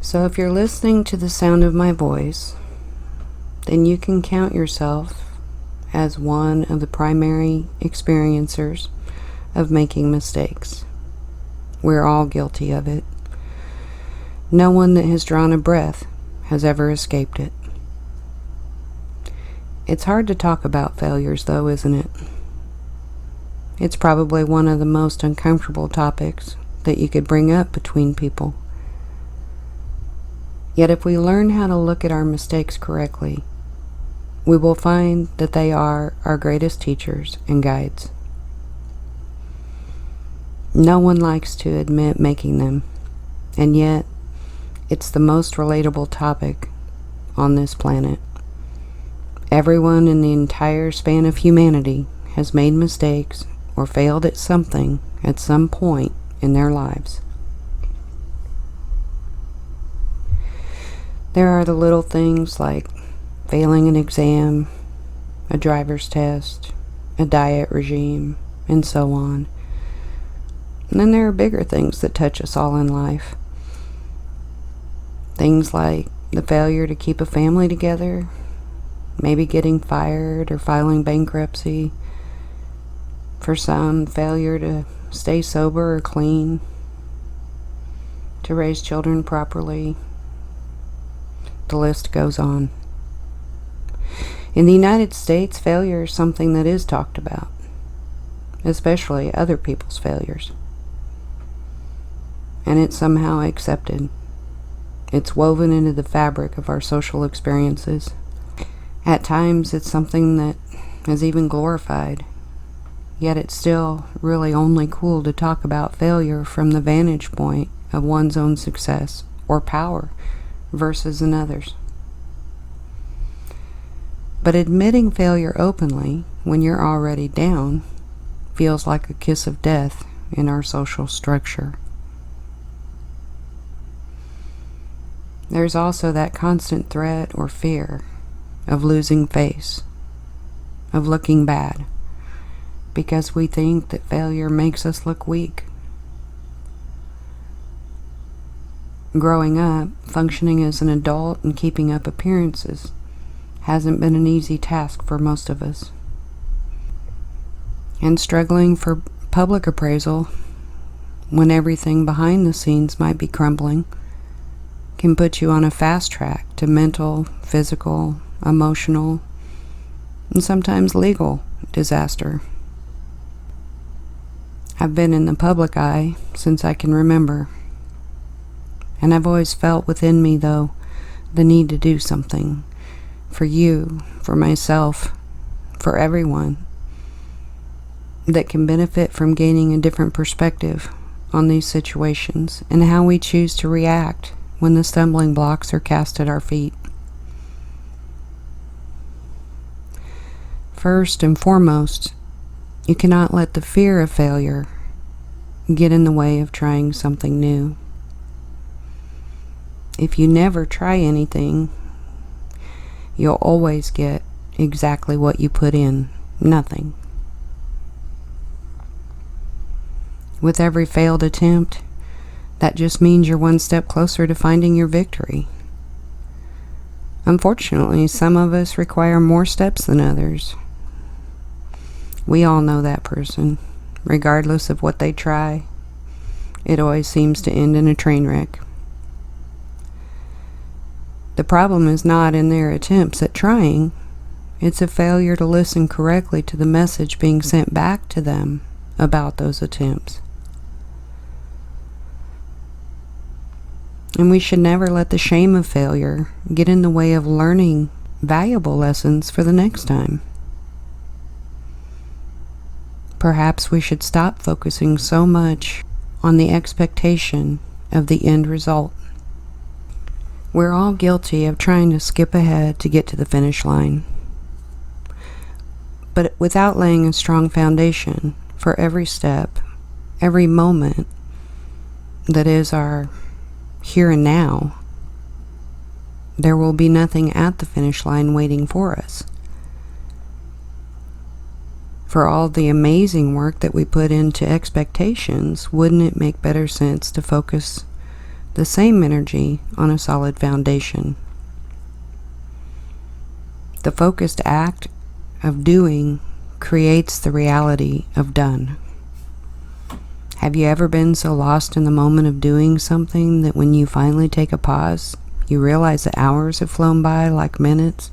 So if you're listening to the sound of my voice, then you can count yourself as one of the primary experiencers of making mistakes. We're all guilty of it. No one that has drawn a breath has ever escaped it. It's hard to talk about failures, though, isn't it? It's probably one of the most uncomfortable topics that you could bring up between people. Yet if we learn how to look at our mistakes correctly, we will find that they are our greatest teachers and guides. No one likes to admit making them, and yet it's the most relatable topic on this planet. Everyone in the entire span of humanity has made mistakes or failed at something at some point in their lives. There are the little things like failing an exam, a driver's test, a diet regime, and so on. And then there are bigger things that touch us all in life. Things like the failure to keep a family together, maybe getting fired or filing bankruptcy. For some, failure to stay sober or clean, to raise children properly. The list goes on. In the United States, failure is something that is talked about, especially other people's failures. And it's somehow accepted. It's woven into the fabric of our social experiences. At times, it's something that is even glorified. Yet it's still really only cool to talk about failure from the vantage point of one's own success or power versus another's. But admitting failure openly when you're already down feels like a kiss of death in our social structure. There's also that constant threat or fear of losing face, of looking bad, because we think that failure makes us look weak. Growing up, functioning as an adult and keeping up appearances hasn't been an easy task for most of us. And struggling for public appraisal when everything behind the scenes might be crumbling can put you on a fast track to mental, physical, emotional, and sometimes legal disaster. I've been in the public eye since I can remember, and I've always felt within me, though, the need to do something for you, for myself, for everyone that can benefit from gaining a different perspective on these situations and how we choose to react when the stumbling blocks are cast at our feet. First and foremost, you cannot let the fear of failure get in the way of trying something new. If you never try anything, you'll always get exactly what you put in, nothing. With every failed attempt, that just means you're one step closer to finding your victory. Unfortunately, some of us require more steps than others. We all know that person. Regardless of what they try, it always seems to end in a train wreck. The problem is not in their attempts at trying. It's a failure to listen correctly to the message being sent back to them about those attempts. And we should never let the shame of failure get in the way of learning valuable lessons for the next time. Perhaps we should stop focusing so much on the expectation of the end result. We're all guilty of trying to skip ahead to get to the finish line, but without laying a strong foundation for every step, every moment that is our here and now, there will be nothing at the finish line waiting for us. For all the amazing work that we put into expectations, wouldn't it make better sense to focus the same energy on a solid foundation. The focused act of doing creates the reality of done. Have you ever been so lost in the moment of doing something that when you finally take a pause, you realize that hours have flown by like minutes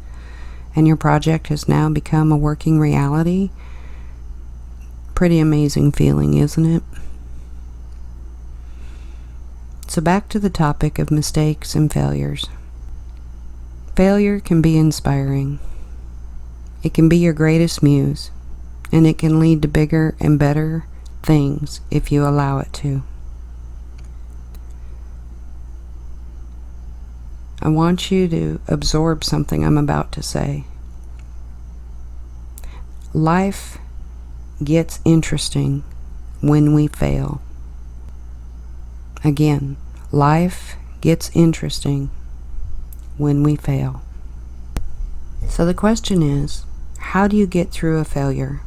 and your project has now become a working reality? Pretty amazing feeling, isn't it? So back to the topic of mistakes and failures. Failure can be inspiring. It can be your greatest muse, and it can lead to bigger and better things if you allow it to. I want you to absorb something I'm about to say. Life gets interesting when we fail. Again, life gets interesting when we fail. So the question is, how do you get through a failure?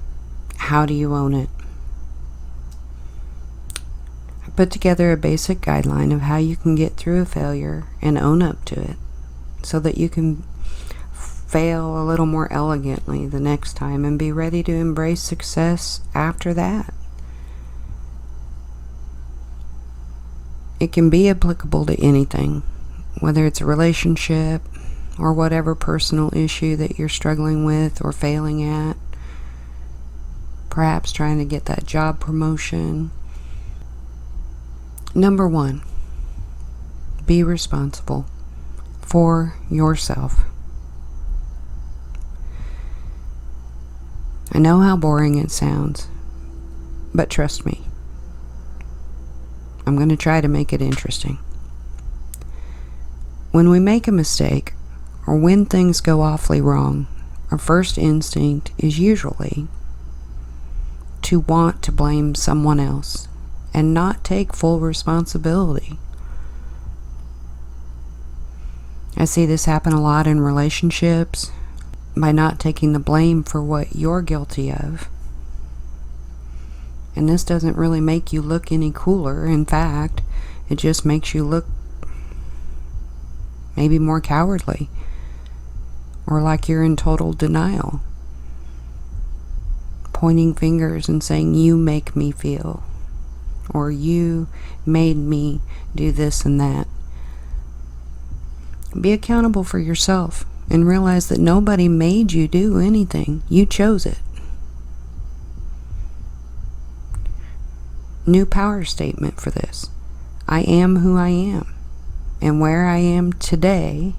How do you own it? I put together a basic guideline of how you can get through a failure and own up to it so that you can fail a little more elegantly the next time and be ready to embrace success after that. It can be applicable to anything, whether it's a relationship or whatever personal issue that you're struggling with or failing at. Perhaps trying to get that job promotion. Number 1, be responsible for yourself. I know how boring it sounds, but trust me, I'm going to try to make it interesting. When we make a mistake, or when things go awfully wrong, our first instinct is usually to want to blame someone else and not take full responsibility. I see this happen a lot in relationships by not taking the blame for what you're guilty of. And this doesn't really make you look any cooler. In fact, it just makes you look maybe more cowardly or like you're in total denial, pointing fingers and saying, you make me feel, or you made me do this and that. Be accountable for yourself and realize that nobody made you do anything. You chose it. New power statement for this. I am who I am, and where I am today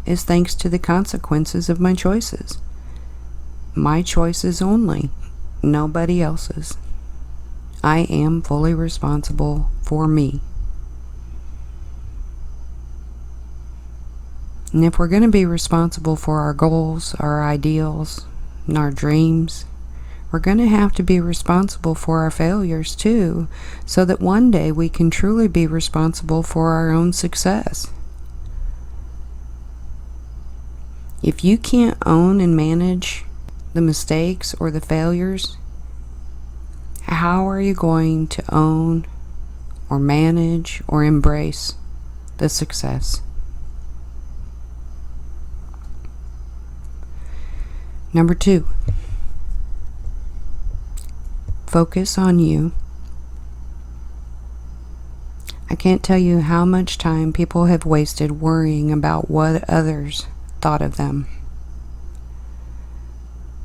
is thanks to the consequences of my choices. My choices only, nobody else's. I am fully responsible for me. And if we're going to be responsible for our goals, our ideals, and our dreams, we're going to have to be responsible for our failures too, so that one day we can truly be responsible for our own success. If you can't own and manage the mistakes or the failures, how are you going to own or manage or embrace the success? Number 2, focus on you. I can't tell you how much time people have wasted worrying about what others thought of them.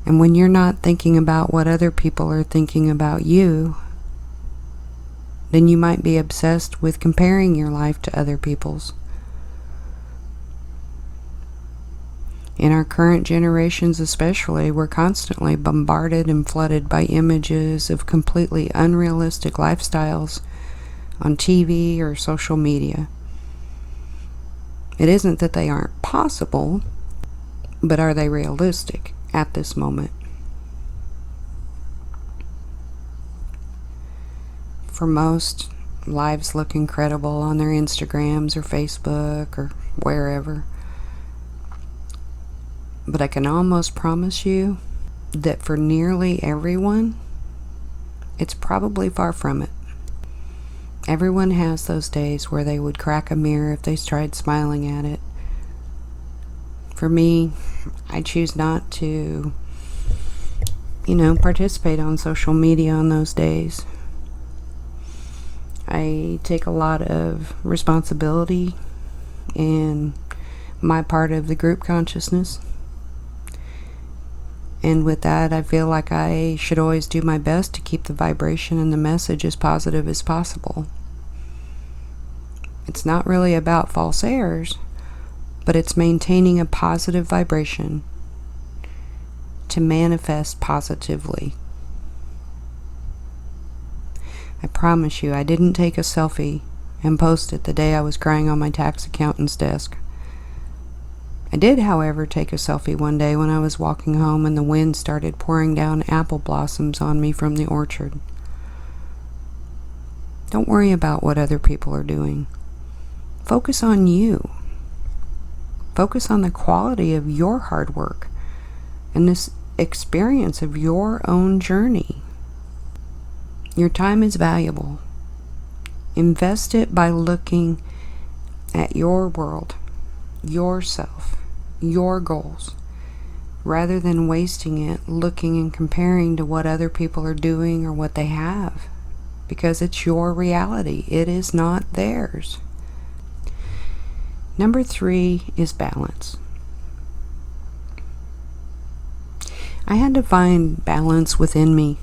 And when you're not thinking about what other people are thinking about you, then you might be obsessed with comparing your life to other people's. In our current generations especially, we're constantly bombarded and flooded by images of completely unrealistic lifestyles on TV or social media. It isn't that they aren't possible, but are they realistic at this moment? For most, lives look incredible on their Instagrams or Facebook or wherever. But I can almost promise you that for nearly everyone, it's probably far from it. Everyone has those days where they would crack a mirror if they tried smiling at it. For me, I choose not to, participate on social media on those days. I take a lot of responsibility in my part of the group consciousness. And with that, I feel like I should always do my best to keep the vibration and the message as positive as possible. It's not really about false airs, but it's maintaining a positive vibration to manifest positively. I promise you, I didn't take a selfie and post it the day I was crying on my tax accountant's desk. I did, however, take a selfie one day when I was walking home and the wind started pouring down apple blossoms on me from the orchard. Don't worry about what other people are doing. Focus on you. Focus on the quality of your hard work and this experience of your own journey. Your time is valuable. Invest it by looking at your world, yourself, your goals, rather than wasting it looking and comparing to what other people are doing or what they have, because it's your reality. It is not theirs. Number 3 is balance. I had to find balance within me,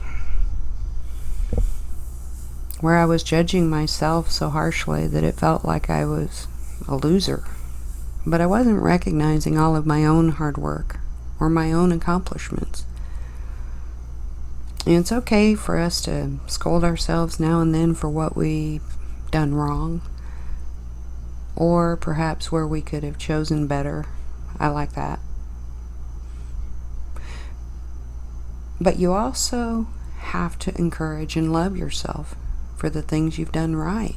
where I was judging myself so harshly that it felt like I was a loser. But I wasn't recognizing all of my own hard work or my own accomplishments. And it's okay for us to scold ourselves now and then for what we've done wrong, or perhaps where we could have chosen better. I like that. But you also have to encourage and love yourself for the things you've done right.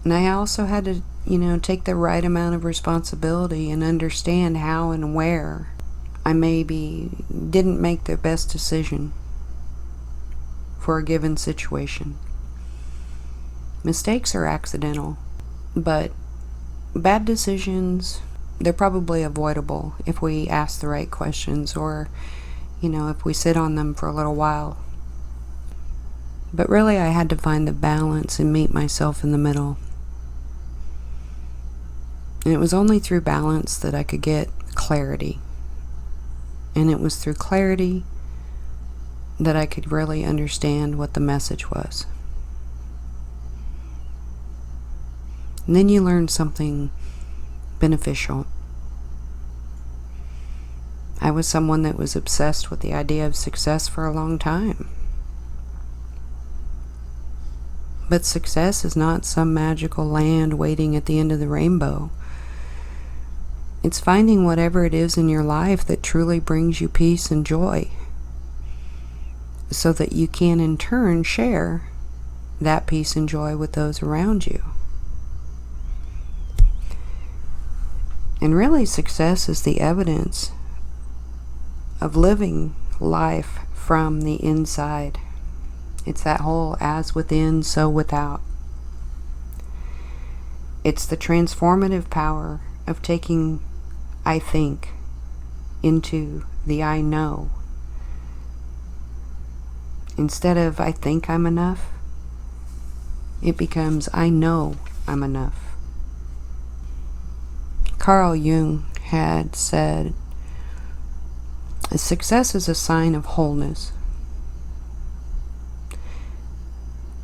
And I also had to, take the right amount of responsibility and understand how and where I maybe didn't make the best decision for a given situation. Mistakes are accidental, but bad decisions, they're probably avoidable if we ask the right questions or, if we sit on them for a little while. But really, I had to find the balance and meet myself in the middle. And it was only through balance that I could get clarity. And it was through clarity that I could really understand what the message was. And then you learn something beneficial. I was someone that was obsessed with the idea of success for a long time. But success is not some magical land waiting at the end of the rainbow. It's finding whatever it is in your life that truly brings you peace and joy, so that you can in turn share that peace and joy with those around you. And really, success is the evidence of living life from the inside. It's that whole as within, so without. It's the transformative power of taking I think into the I know. Instead of I think I'm enough, it becomes I know I'm enough. Carl Jung had said, success is a sign of wholeness.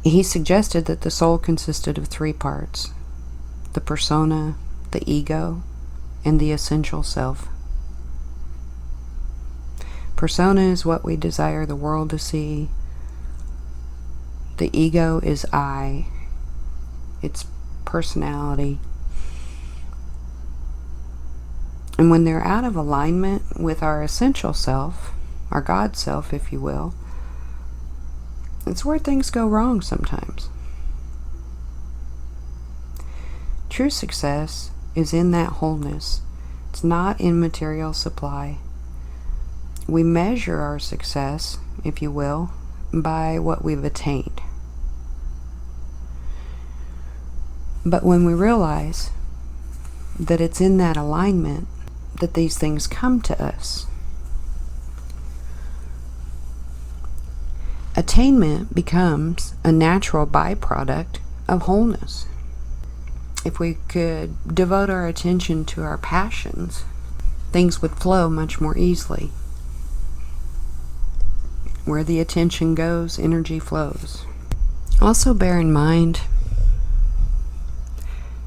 He suggested that the soul consisted of 3 parts: the persona, the ego, and the essential self. Persona is what we desire the world to see. The ego is I, its personality. And when they're out of alignment with our essential self, our God self, if you will, it's where things go wrong sometimes. True success is in that wholeness. It's not in material supply. We measure our success, if you will, by what we've attained. But when we realize that it's in that alignment that these things come to us, attainment becomes a natural byproduct of wholeness. If we could devote our attention to our passions, things would flow much more easily. Where the attention goes, energy flows. Also bear in mind,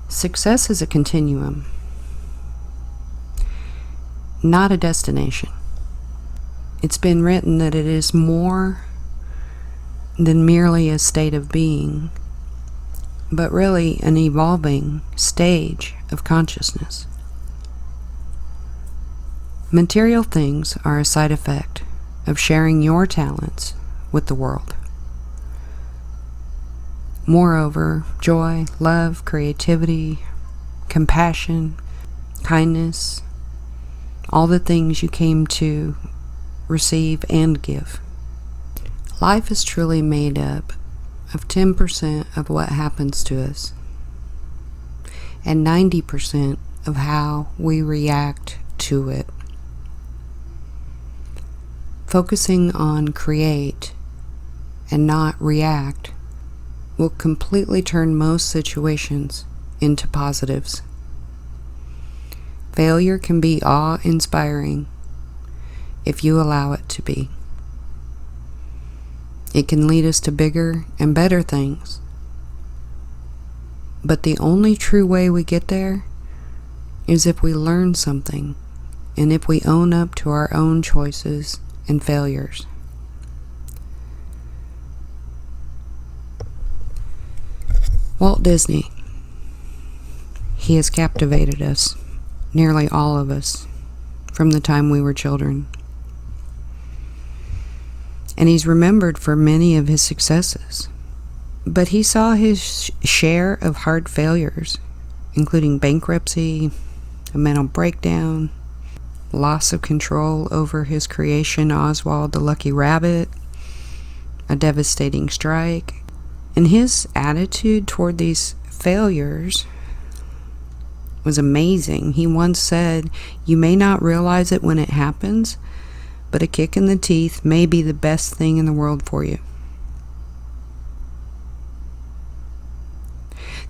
success is a continuum, not a destination. It's been written that it is more than merely a state of being, but really an evolving stage of consciousness. Material things are a side effect of sharing your talents with the world. Moreover, joy, love, creativity, compassion, kindness, all the things you came to receive and give. Life is truly made up of 10% of what happens to us and 90% of how we react to it. Focusing on create and not react will completely turn most situations into positives. Failure can be awe-inspiring if you allow it to be. It can lead us to bigger and better things. But the only true way we get there is if we learn something and if we own up to our own choices and failures. Walt Disney, he has captivated us, nearly all of us, from the time we were children. And he's remembered for many of his successes. But he saw his share of hard failures, including bankruptcy, a mental breakdown, loss of control over his creation, Oswald the Lucky Rabbit, a devastating strike. And his attitude toward these failures was amazing. He once said, "You may not realize it when it happens, but a kick in the teeth may be the best thing in the world for you."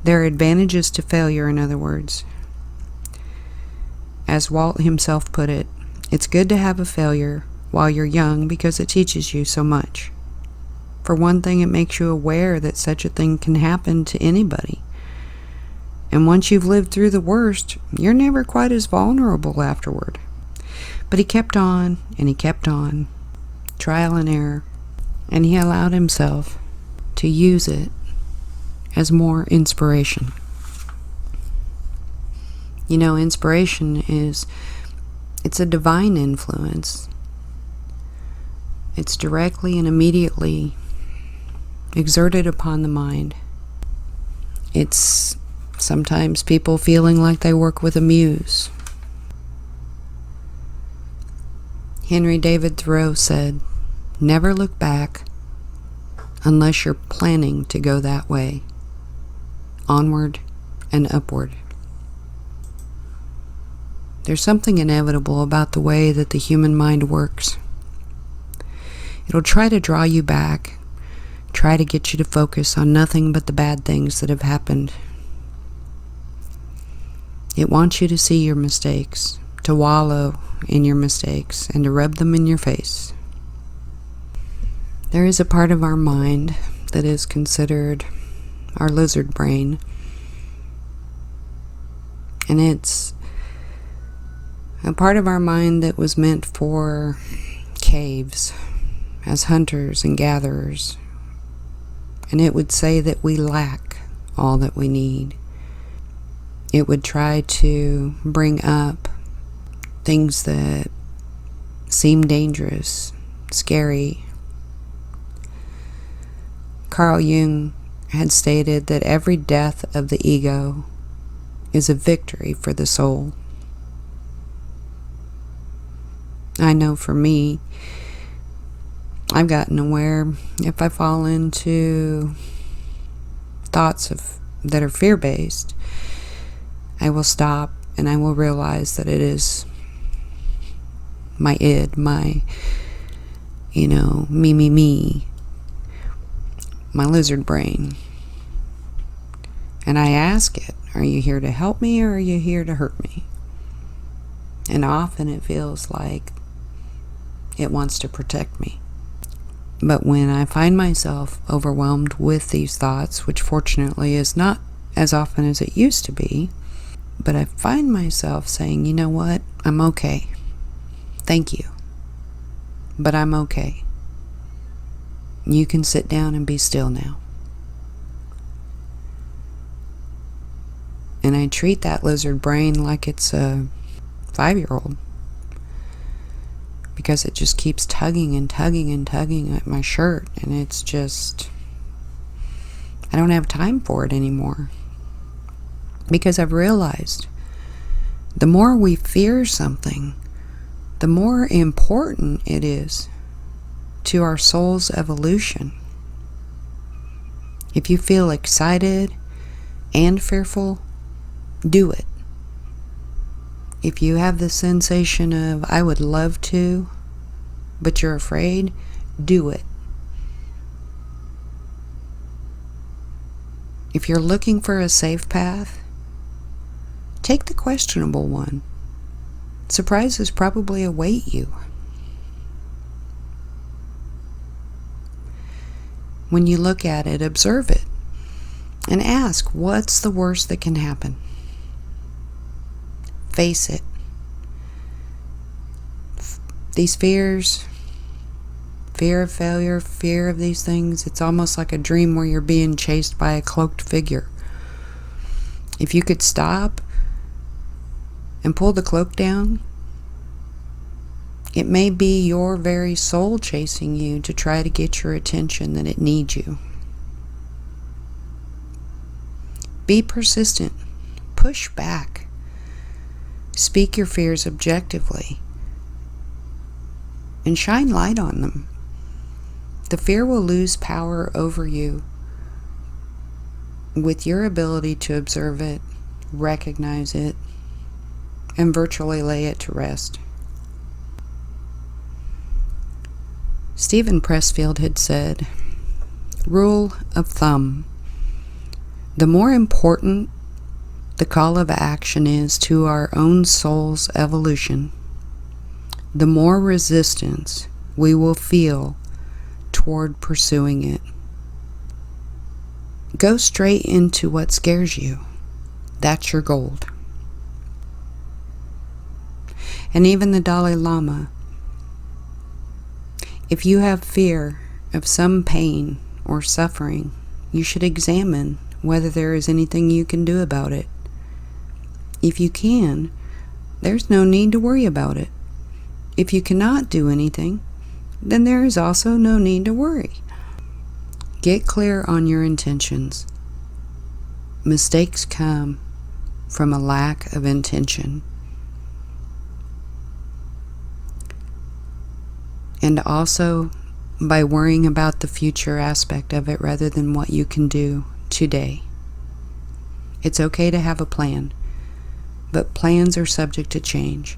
There are advantages to failure, in other words. As Walt himself put it, it's good to have a failure while you're young because it teaches you so much. For one thing, it makes you aware that such a thing can happen to anybody. And once you've lived through the worst, you're never quite as vulnerable afterward. But he kept on, and he kept on, trial and error, and he allowed himself to use it as more inspiration. You know, inspiration it's a divine influence. It's directly and immediately exerted upon the mind. It's sometimes people feeling like they work with a muse. Henry David Thoreau said, "Never look back unless you're planning to go that way, onward and upward." There's something inevitable about the way that the human mind works. It'll try to draw you back, try to get you to focus on nothing but the bad things that have happened. It wants you to see your mistakes, to wallow in your mistakes, and to rub them in your face. There is a part of our mind that is considered our lizard brain, and it's a part of our mind that was meant for caves as hunters and gatherers, and it would say that we lack all that we need. It would try to bring up things that seem dangerous, scary. Carl Jung had stated that every death of the ego is a victory for the soul. I know for me, I've gotten aware if I fall into thoughts that are fear-based, I will stop and I will realize that it is my id, my, me, my lizard brain. And I ask it, are you here to help me or are you here to hurt me? And often it feels like it wants to protect me. But when I find myself overwhelmed with these thoughts, which fortunately is not as often as it used to be, but I find myself saying, you know what, I'm okay. Thank you. But I'm okay. You can sit down and be still now. And I treat that lizard brain like it's a 5-year-old. Because it just keeps tugging and tugging and tugging at my shirt. And it's just, I don't have time for it anymore. Because I've realized the more we fear something, the more important it is to our soul's evolution. If you feel excited and fearful, do it. If you have the sensation of, I would love to, but you're afraid, do it. If you're looking for a safe path, take the questionable one. Surprises probably await you. When you look at it, observe it, and ask, what's the worst that can happen? Face it. These fears, fear of failure, fear of these things, it's almost like a dream where you're being chased by a cloaked figure. If you could stop and pull the cloak down, it may be your very soul chasing you to try to get your attention that it needs you. Be persistent. Push back. Speak your fears objectively and shine light on them. The fear will lose power over you with your ability to observe it, recognize it, and virtually lay it to rest. Stephen Pressfield had said, rule of thumb, the more important the call of action is to our own soul's evolution, the more resistance we will feel toward pursuing it. Go straight into what scares you. That's your gold. And even the Dalai Lama, if you have fear of some pain or suffering, you should examine whether there is anything you can do about it. If you can, there's no need to worry about it. If you cannot do anything, then there is also no need to worry. Get clear on your intentions. Mistakes come from a lack of intention. And also by worrying about the future aspect of it rather than what you can do today. It's okay to have a plan, but plans are subject to change.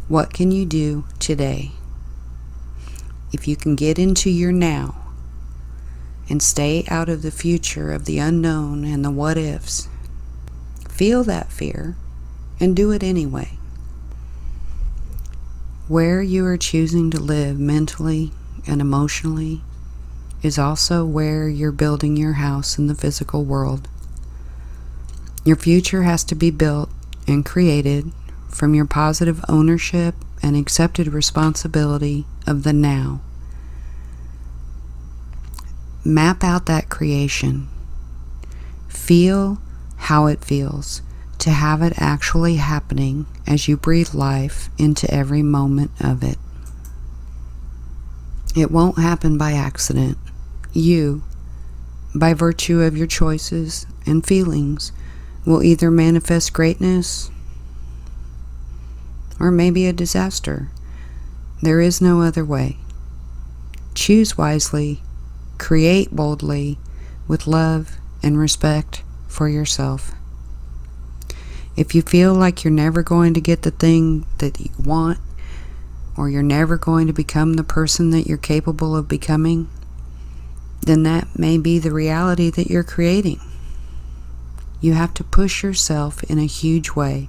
What can you do today? If you can get into your now and stay out of the future of the unknown and the what ifs, feel that fear and do it anyway. Where you are choosing to live mentally and emotionally is also where you're building your house in the physical world. Your future has to be built and created from your positive ownership and accepted responsibility of the now. Map out that creation. Feel how it feels to have it actually happening as you breathe life into every moment of it. It won't happen by accident. You, by virtue of your choices and feelings, will either manifest greatness or maybe a disaster. There is no other way. choose wisely, create boldly, with love and respect for yourself. If you feel like you're never going to get the thing that you want, or you're never going to become the person that you're capable of becoming, then that may be the reality that you're creating. You have to push yourself in a huge way.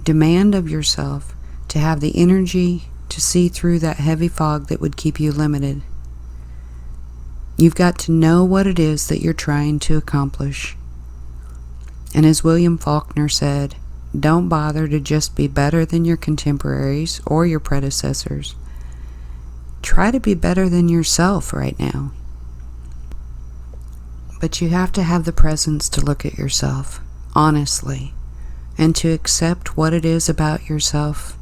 Demand of yourself to have the energy to see through that heavy fog that would keep you limited. You've got to know what it is that you're trying to accomplish. And as William Faulkner said, don't bother to just be better than your contemporaries or your predecessors. Try to be better than yourself right now. But you have to have the presence to look at yourself honestly and to accept what it is about yourself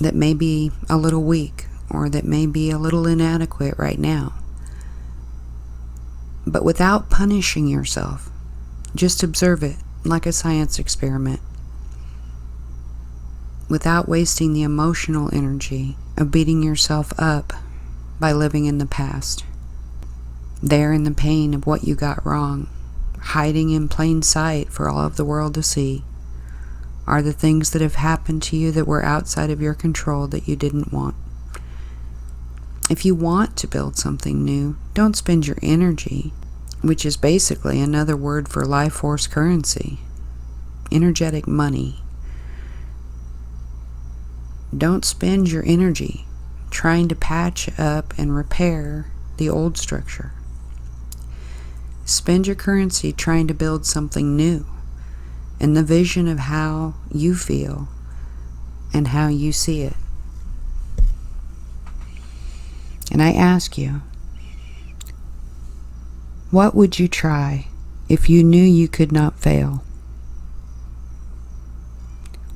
that may be a little weak or that may be a little inadequate right now. But without punishing yourself, just observe it like a science experiment, without wasting the emotional energy of beating yourself up by living in the past. There in the pain of what you got wrong, hiding in plain sight for all of the world to see, are the things that have happened to you that were outside of your control that you didn't want. If you want to build something new, don't spend your energy, which is basically another word for life force currency, energetic money. Don't spend your energy trying to patch up and repair the old structure. Spend your currency trying to build something new in the vision of how you feel and how you see it. And I ask you, what would you try if you knew you could not fail?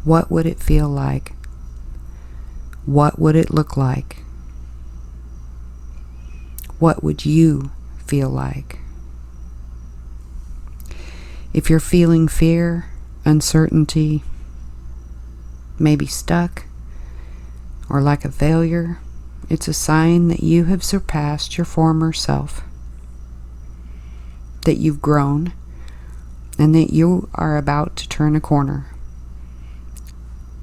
What would it feel like? What would it look like? What would you feel like? If you're feeling fear, uncertainty, maybe stuck, or like a failure, it's a sign that you have surpassed your former self, that you've grown, and that you are about to turn a corner.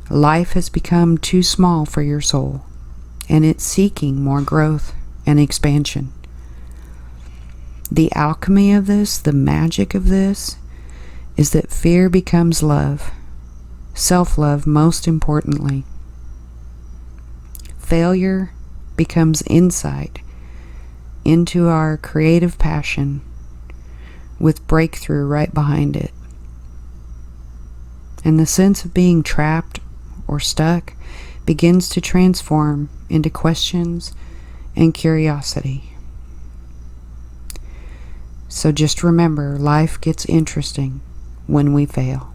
Life has become too small for your soul, and it's seeking more growth and expansion. The alchemy of this, the magic of this, is that fear becomes love, self-love most importantly. Failure becomes insight into our creative passion with breakthrough right behind it. And the sense of being trapped or stuck begins to transform into questions and curiosity. So just remember, life gets interesting when we fail.